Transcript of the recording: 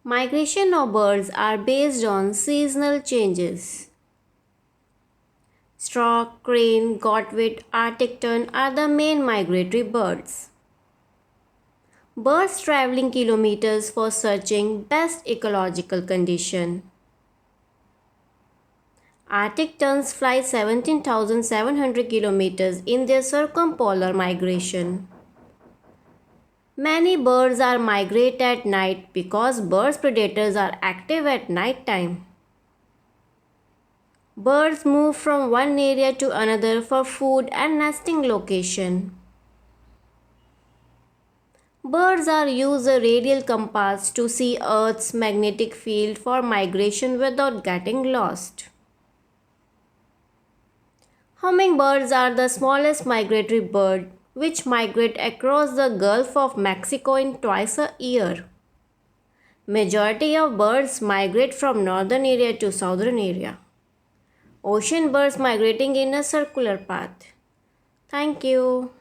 Migration of birds are based on seasonal changes. Stork, crane, godwit, Arctic tern are the main migratory birds. Birds traveling kilometers for searching best ecological condition. Arctic terns fly 17,700 kilometers in their circumpolar migration. Many birds are migrate at night because birds predators are active at night time. Birds move from one area to another for food and nesting location. Birds are use a radial compass to see Earth's magnetic field for migration without getting lost. Hummingbirds are the smallest migratory bird which migrate across the Gulf of Mexico in twice a year. Majority of birds migrate from northern area to southern area. Ocean birds migrating in a circular path. Thank you.